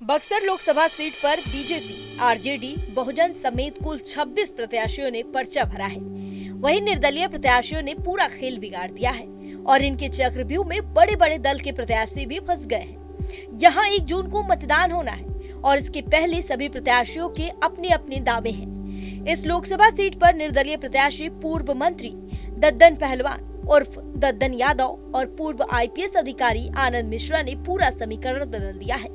Buxar Lok Sabha seat पर BJP, RJD, बहुजन समेत कुल 26 प्रत्याशियों ने पर्चा भरा है। वहीं निर्दलीय प्रत्याशियों ने पूरा खेल बिगाड़ दिया है और इनके चक्रव्यूह में बड़े बड़े दल के प्रत्याशी भी फंस गए हैं। यहाँ 1 जून को मतदान होना है और इसके पहले सभी प्रत्याशियों के अपने अपने दावे हैं। इस लोकसभा सीट पर निर्दलीय प्रत्याशी पूर्व मंत्री दद्दन पहलवान उर्फ दद्दन यादव और पूर्व आईपीएस अधिकारी आनंद मिश्रा ने पूरा समीकरण बदल दिया है।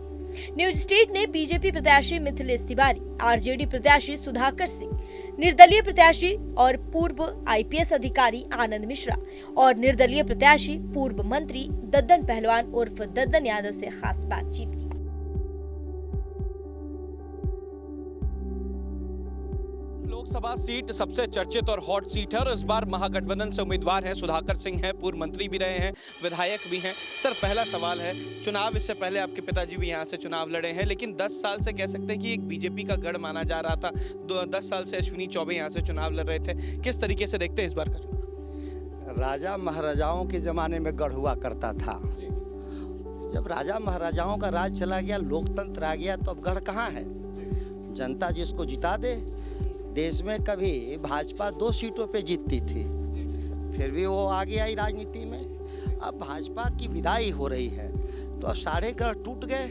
न्यूज स्टेट ने बीजेपी प्रत्याशी मिथिलेश तिवारी, आरजेडी प्रत्याशी सुधाकर सिंह, निर्दलीय प्रत्याशी और पूर्व आईपीएस अधिकारी आनंद मिश्रा और निर्दलीय प्रत्याशी पूर्व मंत्री दद्दन पहलवान उर्फ दद्दन यादव से खास बातचीत की। लोकसभा सीट सबसे चर्चित और हॉट सीट है और इस बार महागठबंधन से उम्मीदवार हैं सुधाकर सिंह हैं, पूर्व मंत्री भी रहे हैं, विधायक भी हैं। सर, पहला सवाल है, चुनाव इससे पहले आपके पिताजी भी यहाँ से चुनाव लड़े हैं, लेकिन 10 साल से कह सकते हैं कि एक बीजेपी का गढ़ माना जा रहा था। 10 साल से अश्विनी चौबे यहाँ से चुनाव लड़ रहे थे। किस तरीके से देखते हैं इस बार का चुनाव? राजा महाराजाओं के जमाने में गढ़ हुआ करता था। जब राजा महाराजाओं का राज चला गया, लोकतंत्र आ गया, तो अब गढ़ कहाँ है? जनता जिसको जिता दे। देश में कभी भाजपा 2 सीटों पे जीतती थी, फिर भी वो आगे आई राजनीति में। अब भाजपा की विदाई हो रही है तो अब सारे गढ़ टूट गए।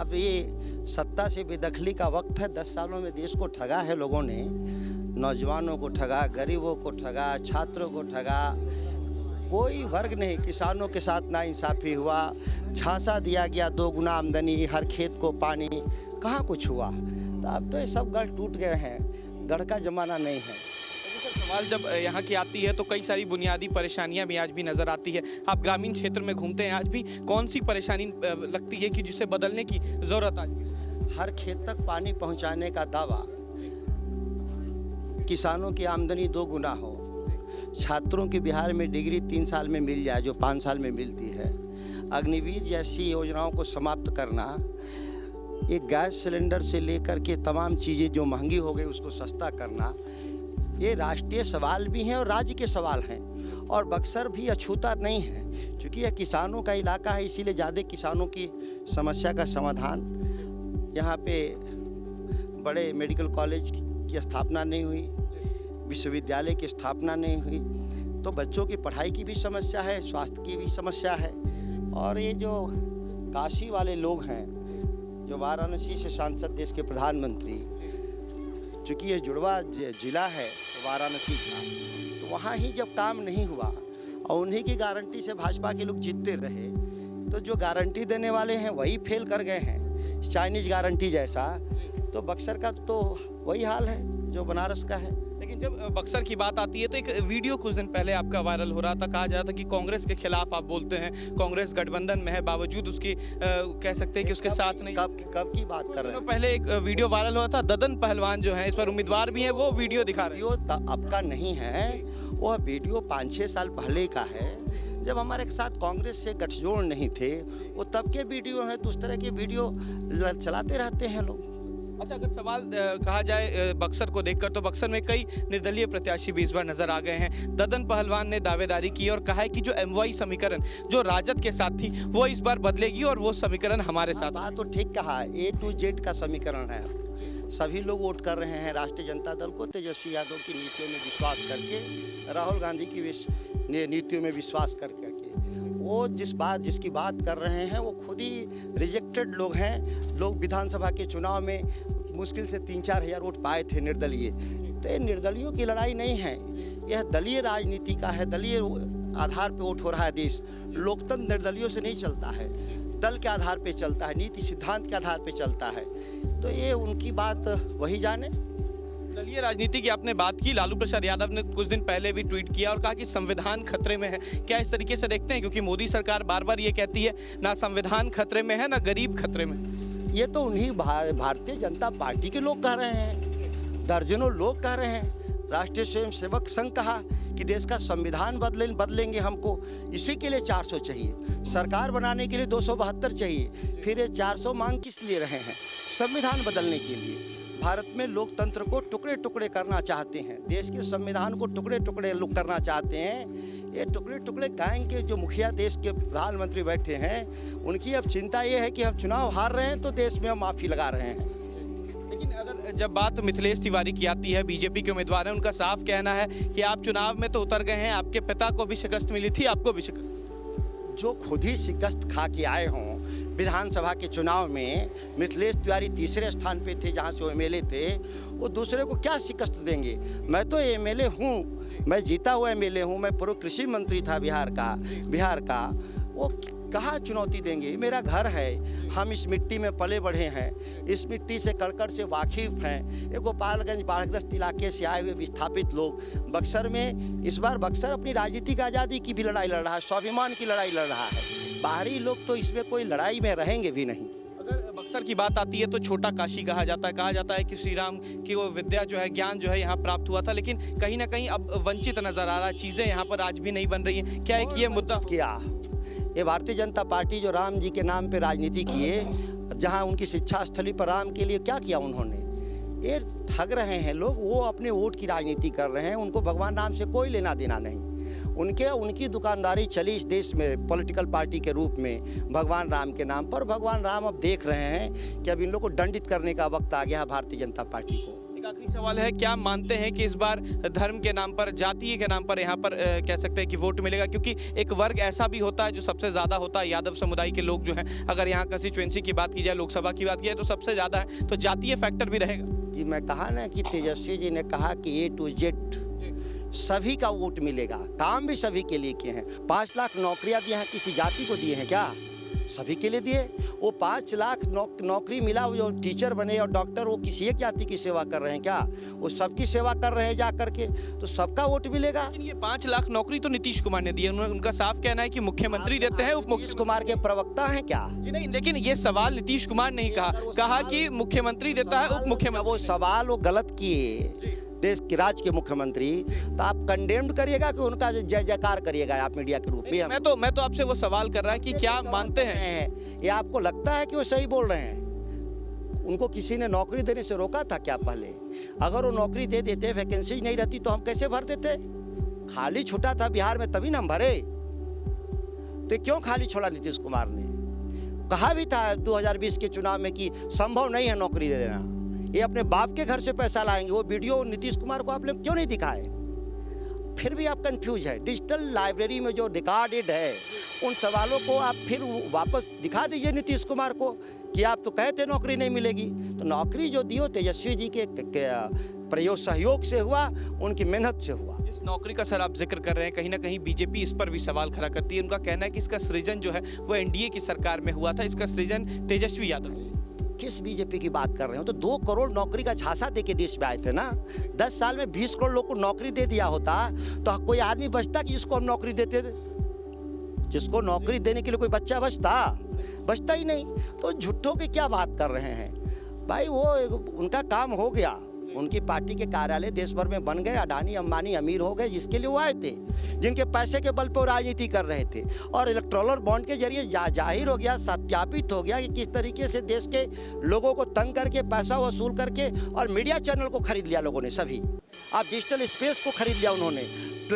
अब ये सत्ता से बेदखली का वक्त है। 10 सालों में देश को ठगा है लोगों ने, नौजवानों को ठगा, गरीबों को ठगा, छात्रों को ठगा। कोई वर्ग नहीं, किसानों के साथ नाइंसाफी हुआ, झांसा दिया गया 2 गुना आमदनी, हर खेत को पानी, कहाँ कुछ हुआ। तो अब तो ये सब गढ़ टूट गए हैं, गढ़ का जमाना नहीं है। सवाल जब यहाँ की आती है तो कई सारी बुनियादी परेशानियां भी आज भी नजर आती है। आप ग्रामीण क्षेत्र में घूमते हैं, आज भी कौन सी परेशानी लगती है कि जिसे बदलने की जरूरत आज भी? हर खेत तक पानी पहुँचाने का दावा, किसानों की आमदनी 2 गुना हो, छात्रों की बिहार में डिग्री 3 साल में मिल जाए जो 5 साल में मिलती है, अग्निवीर जैसी योजनाओं को समाप्त करना, एक गैस सिलेंडर से लेकर के तमाम चीज़ें जो महंगी हो गई उसको सस्ता करना, ये राष्ट्रीय सवाल भी हैं और राज्य के सवाल हैं। और बक्सर भी अछूता नहीं है, क्योंकि यह किसानों का इलाका है, इसीलिए ज़्यादा किसानों की समस्या का समाधान। यहाँ पे बड़े मेडिकल कॉलेज की स्थापना नहीं हुई, विश्वविद्यालय की स्थापना नहीं हुई, तो बच्चों की पढ़ाई की भी समस्या है, स्वास्थ्य की भी समस्या है। और ये जो काशी वाले लोग हैं, जो वाराणसी से सांसद, देश के प्रधानमंत्री, चूँकि ये जुड़वा जिला है वाराणसी का, तो वहाँ ही जब काम नहीं हुआ और उन्हीं की गारंटी से भाजपा के लोग जीतते रहे, तो जो गारंटी देने वाले हैं वही फेल कर गए हैं, चाइनीज गारंटी जैसा। तो बक्सर का तो वही हाल है जो बनारस का है। लेकिन जब बक्सर की बात आती है तो एक वीडियो कुछ दिन पहले आपका वायरल हो रहा था, कहा जा रहा था कि कांग्रेस के खिलाफ आप बोलते हैं, कांग्रेस गठबंधन में है, बावजूद उसकी कह सकते हैं कि उसके साथ नहीं। कब की बात कर रहे हैं? पहले एक वीडियो वायरल हुआ था, दद्दन पहलवान जो है इस पर उम्मीदवार भी हैं, वो वीडियो दिखा रहे हैं। अब का नहीं है, वह वीडियो 5-6 साल पहले का है, जब हमारे साथ कांग्रेस से गठजोड़ नहीं थे, वो तब के वीडियो हैं। तो उस तरह के वीडियो चलाते रहते हैं लोग। अच्छा, अगर सवाल कहा जाए बक्सर को देखकर, तो बक्सर में कई निर्दलीय प्रत्याशी भी इस बार नजर आ गए हैं। दद्दन पहलवान ने दावेदारी की और कहा है कि जो MY समीकरण जो राजद के साथ थी वो इस बार बदलेगी और वो समीकरण हमारे साथ। बात तो ठीक कहा है, A to Z का समीकरण है। सभी लोग वोट कर रहे हैं राष्ट्रीय जनता दल को, तेजस्वी यादव की नीतियों में विश्वास करके, राहुल गांधी की नीतियों में विश्वास करके। वो जिसकी बात कर रहे हैं वो खुद ही रिजेक्टेड लोग हैं। लोग विधानसभा के चुनाव में मुश्किल से 3-4 हज़ार वोट पाए थे निर्दलीय। तो ये निर्दलियों की लड़ाई नहीं है, यह दलीय राजनीति का है। दलीय आधार पे वोट हो रहा है देश। लोकतंत्र निर्दलियों से नहीं चलता है, दल के आधार पे चलता है, नीति सिद्धांत के आधार पे चलता है। तो ये उनकी बात वही जाने। दलीय राजनीति की आपने बात की, लालू प्रसाद यादव ने कुछ दिन पहले भी ट्वीट किया और कहा कि संविधान खतरे में है। क्या इस तरीके से देखते हैं? क्योंकि मोदी सरकार बार बार ये कहती है ना संविधान खतरे में है ना गरीब खतरे में। ये तो उन्हीं भारतीय जनता पार्टी के लोग कह रहे हैं, दर्जनों लोग कह रहे हैं। राष्ट्रीय स्वयंसेवक संघ कहा कि देश का संविधान बदलेंगे हमको, इसी के लिए 400 चाहिए, सरकार बनाने के लिए 272 चाहिए। फिर ये 400 मांग किस लिए रहे हैं? संविधान बदलने के लिए। भारत में लोकतंत्र को टुकड़े टुकड़े करना चाहते हैं, देश के संविधान को टुकड़े टुकड़े लोग करना चाहते हैं। ये टुकड़े टुकड़े गैंग के जो मुखिया देश के प्रधानमंत्री बैठे हैं, उनकी अब चिंता ये है कि हम चुनाव हार रहे हैं तो देश में हम माफ़ी लगा रहे हैं। लेकिन अगर जब बात मिथिलेश तिवारी की आती है, बीजेपी के उम्मीदवार हैं, उनका साफ कहना है कि आप चुनाव में तो उतर गए हैं, आपके पिता को भी शिकस्त मिली थी, आपको भी शिकस्त। जो खुद ही शिकस्त खा के आए हों विधानसभा के चुनाव में, मिथिलेश तिवारी तीसरे स्थान पे थे जहां से वो एमएलए थे, वो दूसरे को क्या शिकस्त देंगे। मैं तो एमएलए हूं, मैं जीता हुआ एमएलए हूं, मैं पूर्व कृषि मंत्री था बिहार का। वो कहाँ चुनौती देंगे, मेरा घर है, हम इस मिट्टी में पले बढ़े हैं, इस मिट्टी से कड़कड़ से वाकिफ हैं। ये गोपालगंज बाढ़ग्रस्त इलाके से आए हुए विस्थापित लोग बक्सर में, इस बार बक्सर अपनी राजनीतिक आज़ादी की भी लड़ाई लड़ रहा है, स्वाभिमान की लड़ाई लड़ रहा है। बाहरी लोग तो इसमें कोई लड़ाई में रहेंगे भी नहीं। अगर बक्सर की बात आती है तो छोटा काशी कहा जाता है कि श्री राम की वो विद्या जो है, ज्ञान जो है यहाँ प्राप्त हुआ था, लेकिन कहीं ना कहीं अब वंचित नजर आ रहा है, चीज़ें यहाँ पर आज भी नहीं बन रही हैं। क्या एक ये मुद्दा किया ये भारतीय जनता पार्टी जो राम जी के नाम पे राजनीति किए, जहाँ उनकी शिक्षा स्थली पर राम के लिए क्या किया उन्होंने, ये ठग रहे हैं लोग। वो अपने वोट की राजनीति कर रहे हैं, उनको भगवान राम से कोई लेना देना नहीं। उनकी दुकानदारी चली इस देश में पॉलिटिकल पार्टी के रूप में भगवान राम के नाम पर। भगवान राम अब देख रहे हैं कि अब इन लोग को दंडित करने का वक्त आ गया है भारतीय जनता पार्टी को। आखिरी सवाल है, क्या मानते हैं कि इस बार धर्म के नाम पर, जातीय के नाम पर यहाँ पर कह सकते हैं कि वोट मिलेगा? क्योंकि एक वर्ग ऐसा भी होता है जो सबसे ज़्यादा होता है, यादव समुदाय के लोग जो हैं, अगर यहाँ कंस्टिट्यूएंसी की बात की जाए, लोकसभा की बात की जाए तो सबसे ज़्यादा है, तो जातीय फैक्टर भी रहेगा। जी मैं कहा ना कि तेजस्वी जी ने कहा कि A to Z सभी का वोट मिलेगा, काम भी सभी के लिए किए हैं। 5 लाख नौकरियाँ दी हैं, किसी जाति को दिए हैं क्या? सभी के लिए दिए। वो 5 लाख नौकरी मिला, वो जो टीचर बने और डॉक्टर, वो किसी एक जाति की सेवा कर रहे हैं क्या? वो सबकी सेवा कर रहे हैं जा करके, तो सबका वोट मिलेगा। लेकिन ये 5 लाख नौकरी तो नीतीश कुमार ने दी है, उनका साफ कहना है कि मुख्यमंत्री देते हैं, उप नीतीश कुमार के प्रवक्ता हैं क्या? जी नहीं, लेकिन ये सवाल नीतीश कुमार नहीं कहा कि मुख्यमंत्री देता है, उप मुख्यमंत्री। वो सवाल वो गलत किए देश के राज्य के मुख्यमंत्री, तो आप कंडेम्ड करिएगा कि उनका जय जयकार करिएगा आप मीडिया के रूप में? मैं तो आपसे वो सवाल कर रहा है कि क्या मानते हैं, ये आपको लगता है कि वो सही बोल रहे हैं? उनको किसी ने नौकरी देने से रोका था क्या पहले? अगर वो नौकरी दे देते, वैकेंसी नहीं रहती तो हम कैसे भर देते? खाली छूटा था बिहार में तभी ना हम भरे। तो क्यों खाली छोड़ा नीतीश कुमार ने? कहा भी था 2020 के चुनाव में कि संभव नहीं है नौकरी दे देना, ये अपने बाप के घर से पैसा लाएंगे। वो वीडियो नीतीश कुमार को आपने क्यों नहीं दिखाए? फिर भी आप कंफ्यूज है। डिजिटल लाइब्रेरी में जो रिकॉर्डेड है, उन सवालों को आप फिर वापस दिखा दीजिए नीतीश कुमार को कि आप तो कहते नौकरी नहीं मिलेगी। तो नौकरी जो दी हो तेजस्वी जी के प्रयोग सहयोग से हुआ, उनकी मेहनत से हुआ। जिस नौकरी का सर आप जिक्र कर रहे हैं, कहीं ना कहीं बीजेपी इस पर भी सवाल खड़ा करती है। उनका कहना है कि इसका सृजन जो है वो एनडीए की सरकार में हुआ था, इसका सृजन तेजस्वी यादव। किस बीजेपी की बात कर रहे हो? तो 2 करोड़ नौकरी का झांसा दे के देश में आए थे ना। 10 साल में 20 करोड़ लोग को नौकरी दे दिया होता तो कोई आदमी बचता कि जिसको हम नौकरी देते थे? जिसको नौकरी देने के लिए कोई बच्चा बचता ही नहीं। तो झूठों की क्या बात कर रहे हैं भाई? वो उनका काम हो गया, उनकी पार्टी के कार्यालय देश भर में बन गए, अडानी अंबानी अमीर हो गए, जिसके लिए वो आए थे, जिनके पैसे के बल पर वो राजनीति कर रहे थे। और इलेक्टोरल बॉन्ड के जरिए जाहिर हो गया, सत्यापित हो गया कि किस तरीके से देश के लोगों को तंग करके, पैसा वसूल करके, और मीडिया चैनल को खरीद लिया लोगों ने। सभी आप डिजिटल स्पेस को खरीद लिया उन्होंने,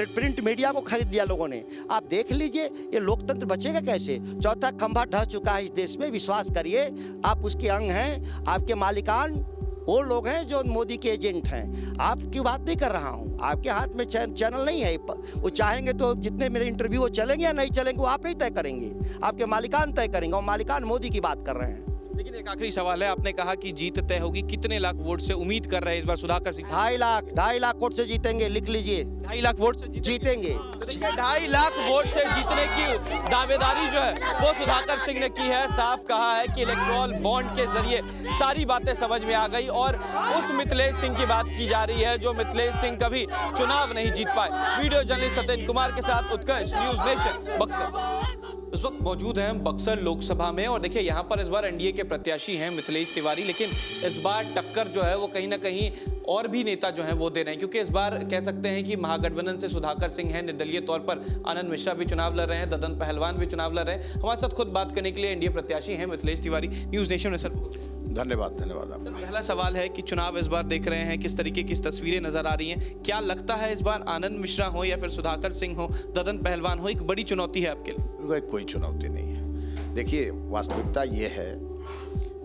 प्रिंट मीडिया को खरीद लिया लोगों ने। आप देख लीजिए ये लोकतंत्र बचेगा कैसे? चौथा खंभा ढह चुका है इस देश में। विश्वास करिए, आप उसके अंग हैं, आपके मालिकान वो लोग हैं जो मोदी के एजेंट हैं। आपकी बात नहीं कर रहा हूँ, आपके हाथ में चैनल नहीं है। वो चाहेंगे तो जितने मेरे इंटरव्यू वो चलेंगे या नहीं चलेंगे वो आप ही तय करेंगे, आपके मालिकान तय करेंगे, और मालिकान मोदी की बात कर रहे हैं। लेकिन एक आखिरी सवाल है, आपने कहा कि जीत तय होगी, कितने लाख वोट से उम्मीद कर रहे हैं इस बार सुधाकर सिंह? 2.5 लाख वोट से जीतेंगे, लिख लीजिए। 2.5 लाख वोट से जीतेंगे। 2.5 लाख वोट से जीतने की दावेदारी जो है वो सुधाकर सिंह ने की है। साफ कहा है कि इलेक्टोरल बॉन्ड के जरिए सारी बातें समझ में आ गई, और उस मिथिलेश सिंह की बात की जा रही है जो मिथिलेश सिंह कभी चुनाव नहीं जीत पाए। वीडियो जर्नलिस्ट सत्येंद्र कुमार के साथ उत्कर्ष, न्यूज़ नेशन, बक्सर। इस वक्त मौजूद हैं बक्सर लोकसभा में और देखिए यहाँ पर इस बार एनडीए के प्रत्याशी हैं मिथिलेश तिवारी, लेकिन इस बार टक्कर जो है वो कहीं ना कहीं और भी नेता जो हैं वो दे रहे हैं, क्योंकि इस बार कह सकते हैं कि महागठबंधन से सुधाकर सिंह हैं, निर्दलीय तौर पर आनंद मिश्रा भी चुनाव लड़ रहे हैं, ददन पहलवान भी चुनाव लड़ रहे हैं। हमारे साथ खुद बात करने के लिए एनडीए प्रत्याशी हैं मिथिलेश तिवारी, न्यूज़ नेशन में। सर धन्यवाद आपका। पहला सवाल है कि चुनाव इस बार देख रहे हैं, किस तरीके की तस्वीरें नजर आ रही हैं, क्या लगता है इस बार आनंद मिश्रा हो या फिर सुधाकर सिंह हो, ददन पहलवान हो, एक बड़ी चुनौती है आपके लिए? कोई चुनौती नहीं है। देखिए, वास्तविकता ये है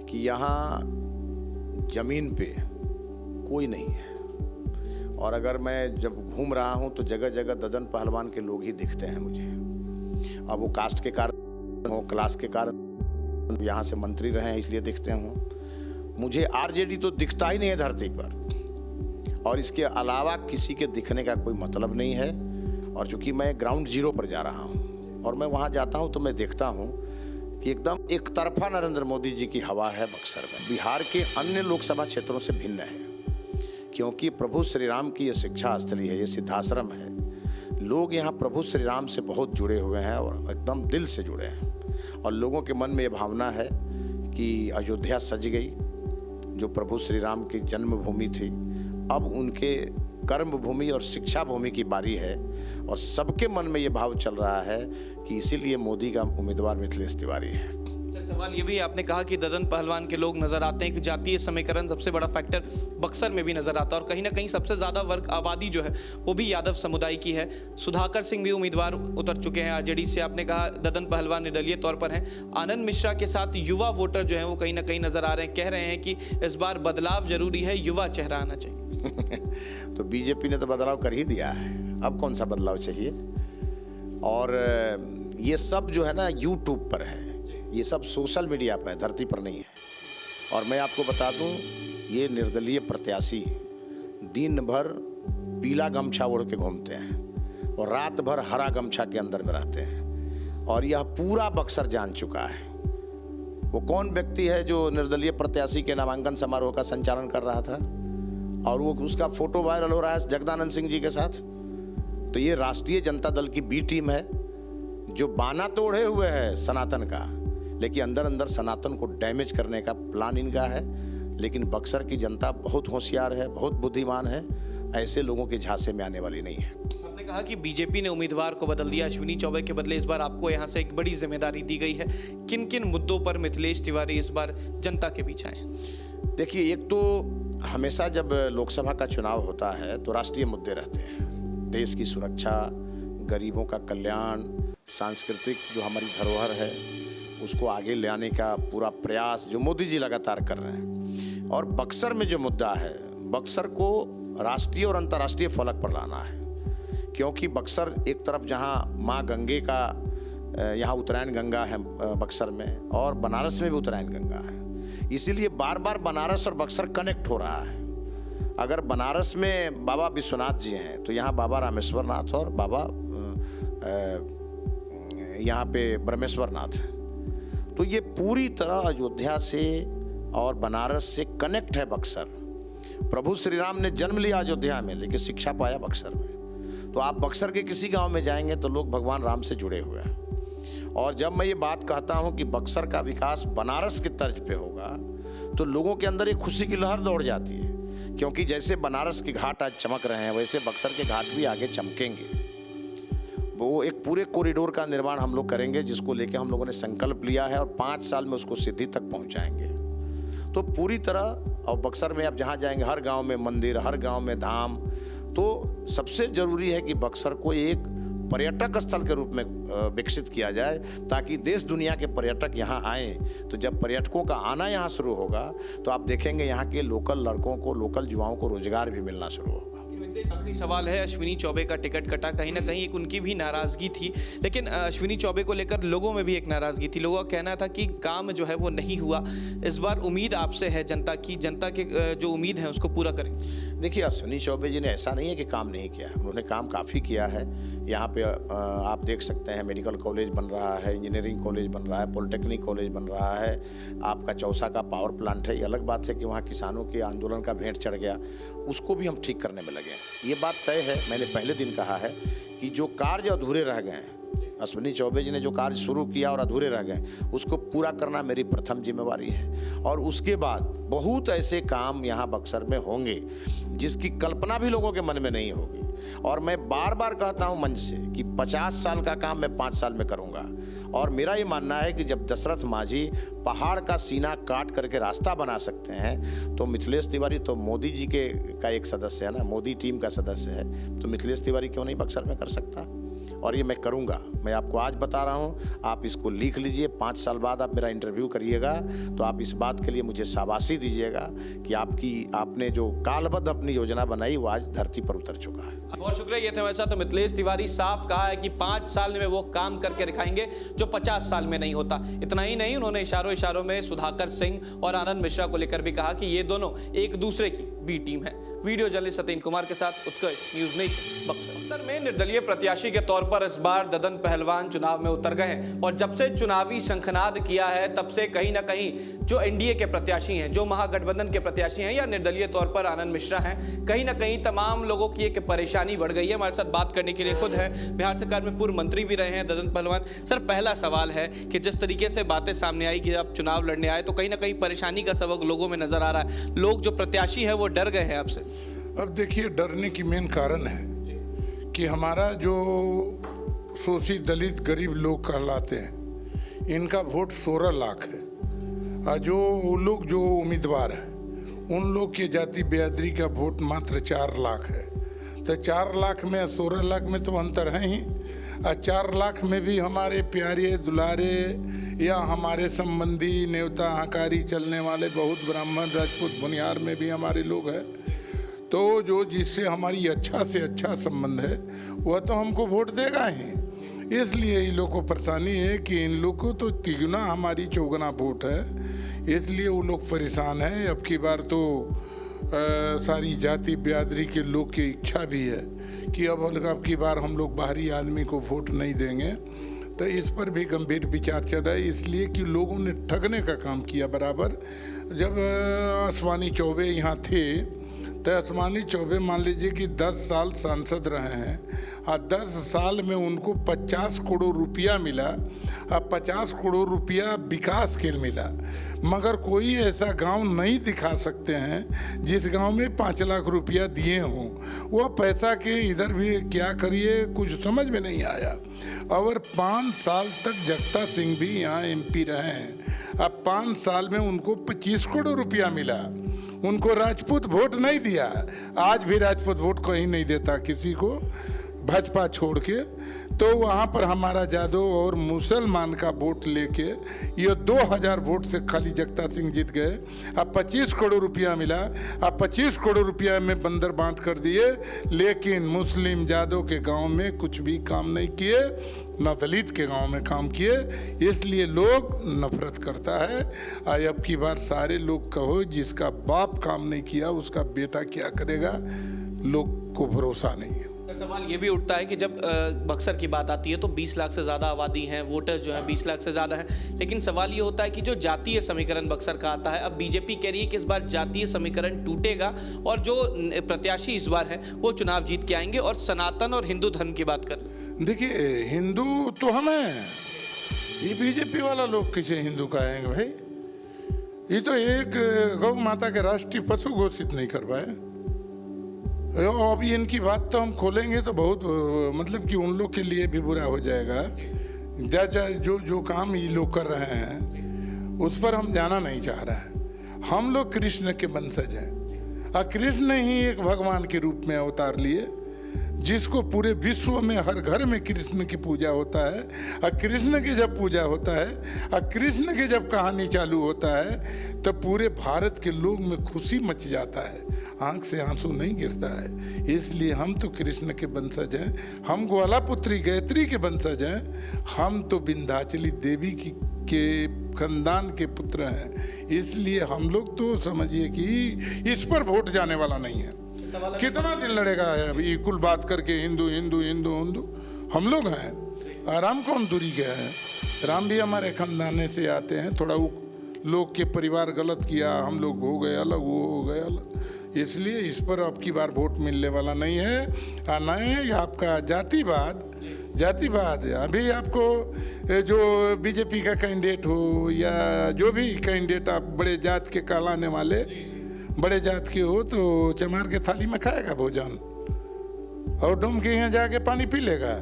कि यहाँ जमीन पे कोई नहीं है, और अगर मैं जब घूम रहा हूँ तो जगह जगह ददन पहलवान के लोग ही दिखते हैं मुझे। अब वो कास्ट के कारण हो, क्लास के कारण, यहाँ से मंत्री रहे हैं इसलिए दिखते हों। मुझे आरजेडी तो दिखता ही नहीं है धरती पर, और इसके अलावा किसी के दिखने का कोई मतलब नहीं है। और चूंकि मैं ग्राउंड जीरो पर जा रहा हूँ और मैं वहाँ जाता हूँ तो मैं देखता हूँ कि एकदम एक तरफा नरेंद्र मोदी जी की हवा है बक्सर में। बिहार के अन्य लोकसभा क्षेत्रों से भिन्न है, क्योंकि प्रभु श्री राम की ये शिक्षा स्थली है, ये सिद्धाश्रम है। लोग यहाँ प्रभु श्री राम से बहुत जुड़े हुए हैं और एकदम दिल से जुड़े हैं, और लोगों के मन में ये भावना है कि अयोध्या सज गई, जो प्रभु श्री राम की जन्मभूमि थी, अब उनके कर्मभूमि और शिक्षा भूमि की बारी है। और सबके मन में ये भाव चल रहा है कि इसीलिए मोदी का उम्मीदवार मिथिलेश तिवारी है। सर सवाल ये भी, आपने कहा कि ददन पहलवान के लोग नजर आते हैं कि जातीय समीकरण सबसे बड़ा फैक्टर बक्सर में भी नजर आता है, और कहीं ना कहीं सबसे ज्यादा वर्ग आबादी जो है वो भी यादव समुदाय की है। सुधाकर सिंह भी उम्मीदवार उतर चुके हैं आरजेडी से, आपने कहा ददन पहलवान निर्दलीय तौर पर हैं। आनंद मिश्रा के साथ युवा वोटर जो है वो कहीं ना कहीं नजर आ रहे हैं, कह रहे हैं कि इस बार बदलाव जरूरी है, युवा चेहरा आना चाहिए। तो बीजेपी ने तो बदलाव कर ही दिया है, अब कौन सा बदलाव चाहिए? और ये सब जो है ना यूट्यूब पर है, ये सब सोशल मीडिया पर है, धरती पर नहीं है। और मैं आपको बता दूं, ये निर्दलीय प्रत्याशी दिन भर पीला गमछा ओढ़ के घूमते हैं और रात भर हरा गमछा के अंदर में रहते हैं, और यह पूरा बक्सर जान चुका है। वो कौन व्यक्ति है जो निर्दलीय प्रत्याशी के नामांकन समारोह का संचालन कर रहा था, और वो उसका फोटो वायरल हो रहा है जगदानंद सिंह जी के साथ? तो ये राष्ट्रीय जनता दल की बी टीम है, जो बाना तोड़े हुए है सनातन का, लेकिन अंदर अंदर सनातन को डैमेज करने का प्लान इनका है। लेकिन बक्सर की जनता बहुत होशियार है, बहुत बुद्धिमान है, ऐसे लोगों के झांसे में आने वाली नहीं है। आपने कहा कि बीजेपी ने उम्मीदवार को बदल दिया, अश्विनी चौबे के बदले इस बार आपको यहाँ से एक बड़ी जिम्मेदारी दी गई है। किन किन मुद्दों पर मिथिलेश तिवारी इस बार जनता के बीच आए? देखिए, एक तो हमेशा जब लोकसभा का चुनाव होता है तो राष्ट्रीय मुद्दे रहते हैं, देश की सुरक्षा, गरीबों का कल्याण, सांस्कृतिक जो हमारी धरोहर है उसको आगे ले आने का पूरा प्रयास जो मोदी जी लगातार कर रहे हैं। और बक्सर में जो मुद्दा है, बक्सर को राष्ट्रीय और अंतर्राष्ट्रीय फलक पर लाना है, क्योंकि बक्सर एक तरफ जहाँ माँ गंगे का यहाँ उत्तरायण गंगा है बक्सर में, और बनारस में भी उत्तरायण गंगा है, इसीलिए बार बार बनारस और बक्सर कनेक्ट हो रहा है। अगर बनारस में बाबा विश्वनाथ जी हैं तो यहाँ बाबा रामेश्वर नाथ और बाबा यहाँ पे ब्रह्मेश्वर नाथ है। तो ये पूरी तरह अयोध्या से और बनारस से कनेक्ट है बक्सर। प्रभु श्री राम ने जन्म लिया अयोध्या में, लेकिन शिक्षा पाया बक्सर में। तो आप बक्सर के किसी गांव में जाएंगे तो लोग भगवान राम से जुड़े हुए हैं। और जब मैं ये बात कहता हूँ कि बक्सर का विकास बनारस के तर्ज पे होगा, तो लोगों के अंदर एक खुशी की लहर दौड़ जाती है, क्योंकि जैसे बनारस के घाट आज चमक रहे हैं, वैसे बक्सर के घाट भी आगे चमकेंगे। वो एक पूरे कॉरिडोर का निर्माण हम लोग करेंगे, जिसको लेके हम लोगों ने संकल्प लिया है, और 5 साल में उसको सिद्धि तक पहुंचाएंगे। तो पूरी तरह, और बक्सर में आप जहाँ जाएंगे हर गांव में मंदिर, हर गांव में धाम। तो सबसे जरूरी है कि बक्सर को एक पर्यटक स्थल के रूप में विकसित किया जाए, ताकि देश दुनिया के पर्यटक यहाँ आएँ। तो जब पर्यटकों का आना यहाँ शुरू होगा तो आप देखेंगे यहाँ के लोकल लड़कों को, लोकल युवाओं को रोजगार भी मिलना शुरू होगा। आखिरी सवाल है, अश्विनी चौबे का टिकट कटा, कहीं ना कहीं एक उनकी भी नाराजगी थी, लेकिन अश्विनी चौबे को लेकर लोगों में भी एक नाराजगी थी। लोगों का कहना था कि काम जो है वो नहीं हुआ। इस बार उम्मीद आपसे है जनता की, जनता के जो उम्मीद है उसको पूरा करें। देखिए, अश्विनी चौबे जी ने ऐसा नहीं है कि काम नहीं किया है, उन्होंने काम काफ़ी किया है। यहाँ पे आप देख सकते हैं मेडिकल कॉलेज बन रहा है, इंजीनियरिंग कॉलेज बन रहा है, पॉलिटेक्निक कॉलेज बन रहा है, आपका चौसा का पावर प्लांट है। ये अलग बात है कि वहाँ किसानों के आंदोलन का भेंट चढ़ गया, उसको भी हम ठीक करने में लगे। ये बात तय है, मैंने पहले दिन कहा है कि जो कार्य अधूरे रह गए हैं, अश्विनी चौबे जी ने जो कार्य शुरू किया और अधूरे रह गए, उसको पूरा करना मेरी प्रथम जिम्मेवारी है। और उसके बाद बहुत ऐसे काम यहाँ बक्सर में होंगे जिसकी कल्पना भी लोगों के मन में नहीं होगी। और मैं बार बार कहता हूँ मंच से कि 50 साल का काम मैं 5 साल में करूँगा। और मेरा ये मानना है कि जब दशरथ मांझी पहाड़ का सीना काट करके रास्ता बना सकते हैं, तो मिथिलेश तिवारी तो मोदी जी का एक सदस्य है ना, मोदी टीम का सदस्य है, तो मिथिलेश तिवारी क्यों नहीं बक्सर में कर सकता? और ये मैं करूँगा। मैं आपको आज बता रहा हूँ, आप इसको लिख लीजिए। 5 साल बाद आप मेरा इंटरव्यू करिएगा तो आप इस बात के लिए मुझे शाबाशी दीजिएगा कि आपने जो कालबद्ध अपनी योजना बनाई वो आज धरती पर उतर चुका है। बहुत शुक्रिया। ये थे हमारे साथ तो मिथिलेश तिवारी साफ कहा है कि 5 साल में वो काम करके दिखाएंगे जो 50 साल में नहीं होता। इतना ही नहीं, उन्होंने इशारों में सुधाकर सिंह और आनंद मिश्रा को लेकर भी कहा कि ये दोनों एक दूसरे की बी टीम है। वीडियो जर्नलिस्ट सतीन कुमार के साथ उत्कर्ष न्यूज़ नेशन बक्सर में निर्दलीय प्रत्याशी के तौर पर इस बार ददन पहलवान चुनाव में उतर गए हैं। और जब से चुनावी शंखनाद किया है तब से कहीं ना कहीं जो एनडीए के प्रत्याशी हैं, जो महागठबंधन के प्रत्याशी हैं या निर्दलीय तौर पर आनंद मिश्रा हैं, कहीं ना कहीं तमाम लोगों की एक परेशानी बढ़ गई है। हमारे साथ बात करने के लिए खुद है बिहार सरकार में पूर्व मंत्री भी रहे हैं ददन पहलवान। सर, पहला सवाल है कि जिस तरीके से बातें सामने आई कि आप चुनाव लड़ने आए तो कहीं ना कहीं परेशानी का सबक लोगों में नजर आ रहा है। लोग जो प्रत्याशी हैं वो डर गए हैं आपसे। अब देखिए, डरने की मेन कारण है कि हमारा जो शोषित दलित गरीब लोग कहलाते हैं, इनका वोट 16 लाख है। और जो लोग जो उम्मीदवार हैं उन लोग की जाति बिरादरी का वोट मात्र 4 लाख है। तो 4 लाख में 16 लाख में तो अंतर है ही। और 4 लाख में भी हमारे प्यारे दुलारे या हमारे संबंधी नेवता हकारी चलने वाले बहुत ब्राह्मण राजपूत बुनियार में भी हमारे लोग हैं। तो जो जिससे हमारी अच्छा से अच्छा संबंध है वह तो हमको वोट देगा ही। इसलिए इन लोग को परेशानी है कि इन लोग को तो तिगुना हमारी चौगुना वोट है, इसलिए वो लोग परेशान हैं। अब की बार तो सारी जाति बिरादरी के लोग की इच्छा भी है कि अब की बार हम लोग बाहरी आदमी को वोट नहीं देंगे। तो इस पर भी गंभीर विचार चल रहा है, इसलिए कि लोगों ने ठगने का काम किया बराबर। जब अश्विनी चौबे यहाँ थे तो अश्विनी चौबे मान लीजिए कि 10 साल सांसद रहे हैं और 10 साल में उनको 50 करोड़ रुपया मिला और 50 करोड़ रुपया विकास के मिला। मगर कोई ऐसा गांव नहीं दिखा सकते हैं जिस गांव में 5 लाख रुपया दिए हों। वह पैसा के इधर भी क्या करिए कुछ समझ में नहीं आया। और 5 साल तक जगता सिंह भी यहाँ MP रहे हैं। अब 5 साल में उनको 25 करोड़ रुपया मिला। उनको राजपूत वोट नहीं दिया। आज भी राजपूत वोट कहीं नहीं देता किसी को, भाजपा छोड़ के। तो वहाँ पर हमारा जादव और मुसलमान का वोट लेके ये 2000 वोट से खाली जगता सिंह जीत गए। अब 25 करोड़ रुपया मिला। अब 25 करोड़ रुपया में बंदर बांट कर दिए, लेकिन मुस्लिम जादव के गांव में कुछ भी काम नहीं किए, न दलित के गांव में काम किए। इसलिए लोग नफरत करता है। अब की बार सारे लोग कहो जिसका बाप काम नहीं किया उसका बेटा क्या करेगा, लोग को भरोसा नहीं है। सवाल ये भी उठता है कि जब बक्सर की बात आती है तो 20 लाख से ज़्यादा आबादी है, वोटर जो है 20 लाख से ज़्यादा है। लेकिन सवाल ये होता है कि जो जातीय समीकरण बक्सर का आता है, अब बीजेपी कह रही है कि इस बार जातीय समीकरण टूटेगा और जो प्रत्याशी इस बार है वो चुनाव जीत के आएंगे। और सनातन और हिंदू धर्म की बात कर, देखिए हिंदू तो हम हैं, ये बीजेपी वाला लोग किसे हिंदू कहेंगे भाई? ये तो एक गौ माता के राष्ट्रीय पशु घोषित नहीं कर पाए। अभी इनकी बात तो हम खोलेंगे तो बहुत मतलब कि उन लोग के लिए भी बुरा हो जाएगा। जो काम ये लोग कर रहे हैं उस पर हम जाना नहीं चाह रहे हैं। हम लोग कृष्ण के वंशज हैं और कृष्ण ही एक भगवान के रूप में अवतार लिए, जिसको पूरे विश्व में हर घर में कृष्ण की पूजा होता है। और कृष्ण की जब पूजा होता है और कृष्ण की जब कहानी चालू होता है तब पूरे भारत के लोग में खुशी मच जाता है, आंख से आंसू नहीं गिरता है। इसलिए हम तो कृष्ण के वंशज हैं, हम ग्वाला पुत्री गायत्री के वंशज हैं, हम तो विंध्याचली देवी के खानदान के पुत्र हैं। इसलिए हम लोग तो समझिए कि इस पर वोट जाने वाला नहीं है। कितना दिन लड़ेगा अभी कुल बात करके हिंदू हिंदू हिंदू हिंदू? हम लोग हैं। राम कौन दूरी के हैं? राम भी हमारे खानदान से आते हैं। थोड़ा लोग के परिवार गलत किया, हम लोग हो गए अलग, वो हो गए अलग। इसलिए इस पर अब की बार वोट मिलने वाला नहीं है। और नए आपका जातिवाद जातिवाद। अभी आपको जो बीजेपी का कैंडिडेट हो या जो भी कैंडिडेट, आप बड़े जात के कहलाने वाले बड़े जात के हो तो चमार के थाली में खाएगा भोजन और डोम के यहाँ जाके पानी पी लेगा,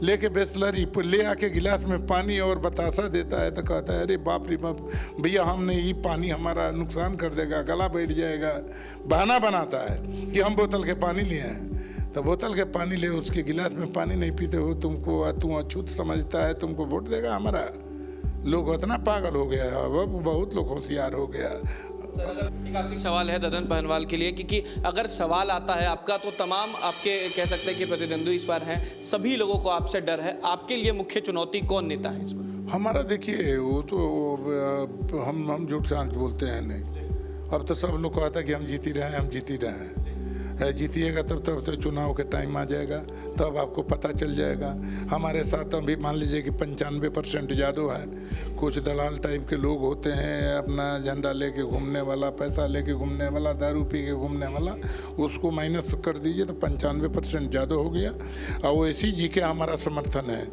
लेके बिस्लरी ले आके गिलास में पानी और बतासा देता है तो कहता है अरे बाप रे बाप भैया हमने ये पानी हमारा नुकसान कर देगा, गला बैठ जाएगा। बहाना बनाता है कि हम बोतल के पानी लिए हैं, तो बोतल के पानी ले उसके गिलास में पानी नहीं पीते हो, तुमको तुम अछूत समझता है, तुमको वोट देगा हमारा। लोग उतना पागल हो गया, अब बहुत लोग होशियार हो गया। सर, अगर एक आखिरी सवाल है ददन पहलवान के लिए, क्योंकि अगर सवाल आता है आपका तो तमाम आपके कह सकते हैं कि प्रतिद्वंदी इस बार हैं, सभी लोगों को आपसे डर है, आपके लिए मुख्य चुनौती कौन नेता है इस बार? हमारा देखिए वो तो हम झूठ सांच बोलते हैं नहीं। अब तो सब लोग कहता है कि हम जीती रहे हैं, हम जीती रहे हैं। जीतिएगा तब तो चुनाव के टाइम आ जाएगा, तब आपको पता चल जाएगा। हमारे साथ अभी मान लीजिए कि 95% यादव है, कुछ दलाल टाइप के लोग होते हैं, अपना झंडा लेके घूमने वाला, पैसा लेके घूमने वाला, दारू पी के घूमने वाला, उसको माइनस कर दीजिए तो 95% यादव हो गया। ओवैसी जी के हमारा समर्थन है,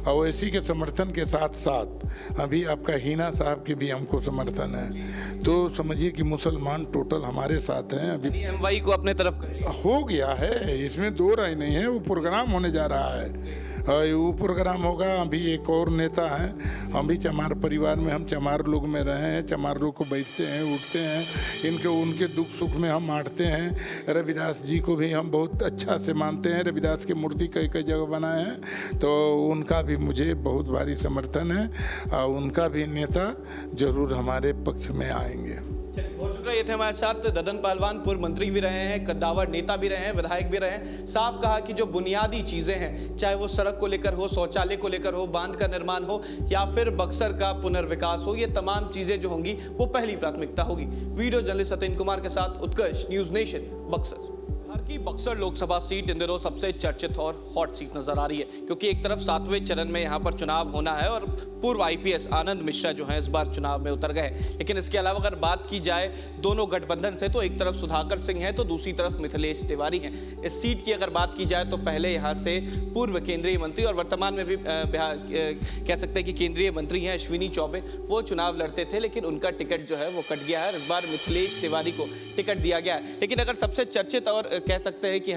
ओवैसी के समर्थन के साथ साथ अभी आपका हिना साहब के भी हमको समर्थन है। तो समझिए कि मुसलमान टोटल हमारे साथ हैं। अभी एमवाई को अपने तरफ करें हो गया है, इसमें दो राय नहीं है। वो प्रोग्राम होने जा रहा है, वो प्रोग्राम होगा। अभी एक और नेता है, हम भी चमार परिवार में, हम चमार लोग में रहे हैं, चमार लोग को बैठते हैं उठते हैं, उनके दुख सुख में हम बांटते हैं। रविदास जी को भी हम बहुत अच्छा से मानते हैं, रविदास की मूर्ति कई कई जगह बनाए हैं, तो उनका भी मुझे बहुत भारी समर्थन है और उनका भी नेता जरूर हमारे पक्ष में आएंगे। हो चुका। ये थे हमारे साथ ददन पहलवान, पूर्व मंत्री भी रहे हैं, कद्दावर नेता भी रहे हैं, विधायक भी रहे हैं। साफ कहा कि जो बुनियादी चीजें हैं, चाहे वो सड़क को लेकर हो, शौचालय को लेकर हो, बांध का निर्माण हो या फिर बक्सर का पुनर्विकास हो, ये तमाम चीजें जो होंगी वो पहली प्राथमिकता होगी। वीडियो जर्नलिस्ट सत्येंद्र कुमार के साथ उत्कर्ष, न्यूज नेशन, बक्सर। बिहार की बक्सर लोकसभा सीट इन दिनों सबसे चर्चित और हॉट सीट नजर आ रही है, क्योंकि एक तरफ 7वें चरण में यहाँ पर चुनाव होना है और पूर्व आईपीएस आनंद मिश्रा जो हैं इस बार चुनाव में उतर गए। लेकिन इसके अलावा अगर बात की जाए दोनों गठबंधन से, तो एक तरफ सुधाकर सिंह हैं तो दूसरी तरफ मिथिलेश तिवारी हैं। इस सीट की अगर बात की जाए तो पहले यहाँ से पूर्व केंद्रीय मंत्री और वर्तमान में भी बिहार कह सकते हैं कि केंद्रीय मंत्री हैं अश्विनी चौबे, वो चुनाव लड़ते थे, लेकिन उनका टिकट जो है वो कट गया है। इस बार मिथिलेश तिवारी को टिकट दिया गया है। लेकिन अगर सबसे चर्चित और कह सकते हैं कि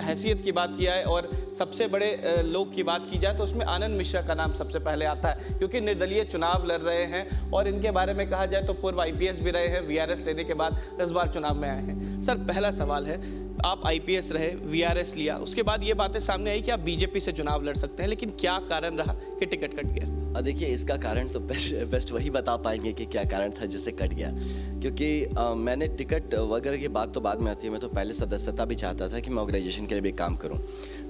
हैसियत की बात किया है और सबसे बड़े लोग की बात की जाए तो उसमें आनंद मिश्रा का नाम सबसे पहले आता है, क्योंकि निर्दलीय चुनाव लड़ रहे हैं और इनके बारे में कहा जाए तो पूर्व आईपीएस भी रहे हैं, वीआरएस लेने के बाद इस बार चुनाव में आए हैं। सर, पहला सवाल है, आप आईपीएस रहे, वीआरएस लिया, उसके बाद ये बातें सामने आई कि आप बीजेपी से चुनाव लड़ सकते हैं, लेकिन क्या कारण रहा कि टिकट कट गया? देखिए, इसका कारण तो बेस्ट वही बता पाएंगे कि क्या कारण था जिससे कट गया, क्योंकि मैंने टिकट वगैरह की बात तो बाद में आती है। मैं तो पहले सदस्यता भी चाहता था कि मैं ऑर्गेनाइजेशन के लिए भी काम करूं,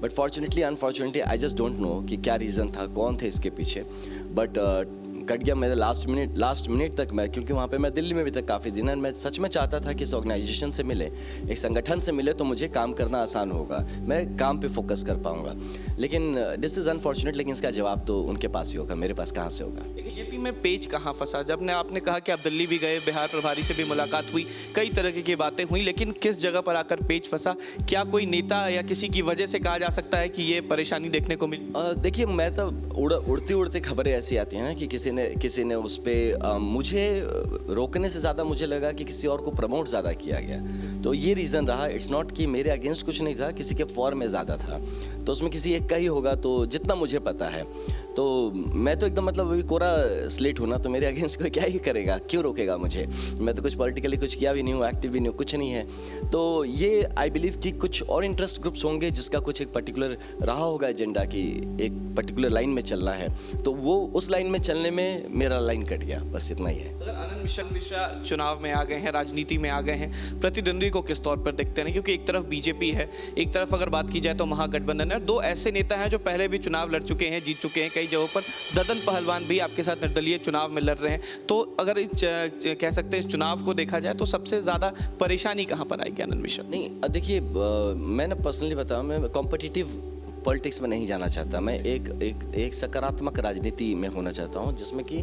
but fortunately unfortunately I just don't know कि क्या रीज़न था, कौन थे इसके पीछे, बट कट गया मेरा लास्ट मिनट तक। मैं क्योंकि वहाँ पे मैं दिल्ली में भी था काफ़ी दिन, और मैं सच में चाहता था कि इस ऑर्गेनाइजेशन से मिले, एक संगठन से मिले, तो मुझे काम करना आसान होगा, मैं काम पे फोकस कर पाऊंगा। लेकिन दिस इज़ अनफॉर्चुनेट, लेकिन इसका जवाब तो उनके पास ही होगा, मेरे पास कहाँ से होगा। बीजेपी में पेच कहाँ फंसा? जब आपने कहा कि आप दिल्ली भी गए, बिहार प्रभारी से भी मुलाकात हुई, कई तरह की बातें हुई, लेकिन किस जगह पर आकर पेच फंसा? क्या कोई नेता या किसी की वजह से कहा जा सकता है कि ये परेशानी देखने को मिली? देखिए, मैं तो उड़ती उड़ती खबरें ऐसी आती हैं ना कि किसी ने उस पर मुझे रोकने से ज़्यादा मुझे लगा कि किसी और को प्रमोट ज़्यादा किया गया, तो ये रीज़न रहा। इट्स नॉट कि मेरे अगेंस्ट कुछ नहीं था, किसी के फॉर्म में ज़्यादा था, तो उसमें किसी एक का ही होगा। तो जितना मुझे पता है, तो मैं तो एकदम मतलब अभी कोरा स्लेट हूँ ना, तो मेरे अगेंस्ट कोई क्या ही करेगा, क्यों रोकेगा मुझे? मैं तो कुछ पॉलिटिकली कुछ किया भी नहीं हूँ, एक्टिव भी नहीं हूँ, कुछ नहीं है। तो ये आई बिलीव कि कुछ और इंटरेस्ट ग्रुप्स होंगे जिसका कुछ एक पर्टिकुलर रहा होगा एजेंडा कि एक पर्टिकुलर लाइन में चलना है, तो वो उस लाइन में चलने में मेरा लाइन कट गया, बस इतना ही है। अगर आनंद मिश्रा चुनाव में आ गए हैं, राजनीति में आ गए हैं, प्रतिद्वंदी को किस तौर पर देखते हैं? क्योंकि एक तरफ बीजेपी है, एक तरफ अगर बात की जाए तो महागठबंधन है, दो ऐसे नेता हैं जो पहले भी चुनाव लड़ चुके हैं, जीत चुके हैं कई जगहों पर। ददन पहलवान भी आपके साथ निर्दलीय चुनाव में लड़ रहे हैं, तो अगर कह सकते हैं इस चुनाव को देखा जाए तो सबसे ज़्यादा परेशानी कहाँ पर आएगी आनंद मिश्रा? नहीं, देखिए, मैंने पर्सनली बताया, मैं कॉम्पिटिटिव पॉलिटिक्स में नहीं जाना चाहता। मैं एक सकारात्मक राजनीति में होना चाहता हूँ, जिसमें कि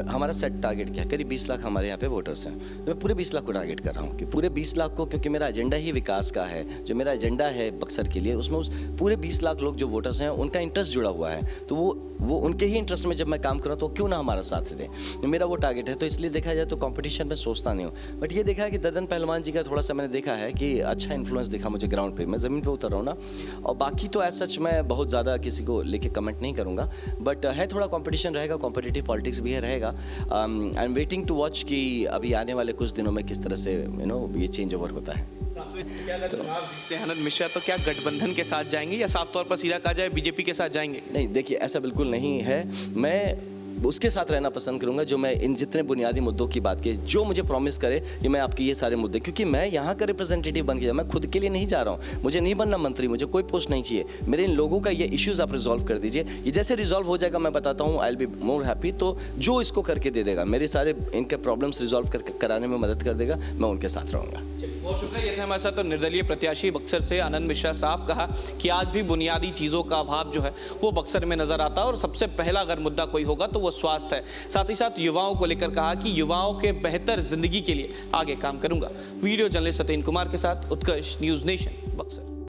हमारा सेट टारगेट क्या है, करीब 20 लाख हमारे यहाँ पे वोटर्स हैं, तो मैं पूरे 20 लाख को टारगेट कर रहा हूँ कि पूरे 20 लाख को, क्योंकि मेरा एजेंडा ही विकास का है, जो मेरा एजेंडा है बक्सर के लिए, उसमें उस पूरे 20 लाख लोग जो वोटर्स हैं उनका इंटरेस्ट जुड़ा हुआ है, तो वो उनके ही इंटरेस्ट में जब मैं काम कर रहा हूँ तो क्यों ना हमारा साथ दें, मेरा वो टारगेट है। तो इसलिए देखा जाए तो कंपटीशन में सोचता नहीं हूँ, बट ये देखा है कि ददन पहलवान जी का थोड़ा सा मैंने देखा है कि अच्छा इन्फ्लुएंस दिखा मुझे ग्राउंड पे, मैं ज़मीन पे उतर रहा हूँ ना, और बाकी तो एज सच मैं बहुत ज़्यादा किसी को लेके कमेंट नहीं करूँगा, बट है थोड़ा कंपटीशन रहेगा, कॉम्पिटिटिव पॉलिटिक्स भी है रहेगा। I am waiting to watch कि अभी आने वाले कुछ दिनों में किस तरह से ये चेंज ओवर होता है। क्या चुनाव जीतते हैं आनंद मिश्रा तो क्या गठबंधन के साथ जाएंगे या साफ तौर पर सीधा कहा जाए बीजेपी के साथ जाएंगे? नहीं, देखिए ऐसा बिल्कुल नहीं है, मैं उसके साथ रहना पसंद करूंगा जो मैं इन जितने बुनियादी मुद्दों की बात की, जो मुझे प्रॉमिस करे कि मैं आपके ये सारे मुद्दे, क्योंकि मैं यहाँ का रिप्रेजेंटेटिव बन के, मैं खुद के लिए नहीं जा रहा हूँ, मुझे नहीं बनना मंत्री, मुझे कोई पोस्ट नहीं चाहिए, मेरे इन लोगों का ये इश्यूज आप रिजॉल्व कर दीजिए, ये जैसे रिजॉल्व हो जाएगा मैं बताता हूँ, I will be more happy. तो जो इसको करके दे देगा, मेरे सारे इनके प्रॉब्लम्स रिजॉल्व कराने में मदद कर देगा, मैं उनके साथ रहूँगा। बहुत शुक्रिया। ये थे हमारे साथ तो निर्दलीय प्रत्याशी बक्सर से आनंद मिश्रा। साफ कहा कि आज भी बुनियादी चीज़ों का अभाव जो है वो बक्सर में नजर आता है, और सबसे पहला अगर मुद्दा कोई होगा तो वो स्वास्थ्य है। साथ ही साथ युवाओं को लेकर कहा कि युवाओं के बेहतर जिंदगी के लिए आगे काम करूंगा। वीडियो जर्नलिस्ट सत्येंद्र कुमार के साथ उत्कर्ष, न्यूज़ नेशन, बक्सर।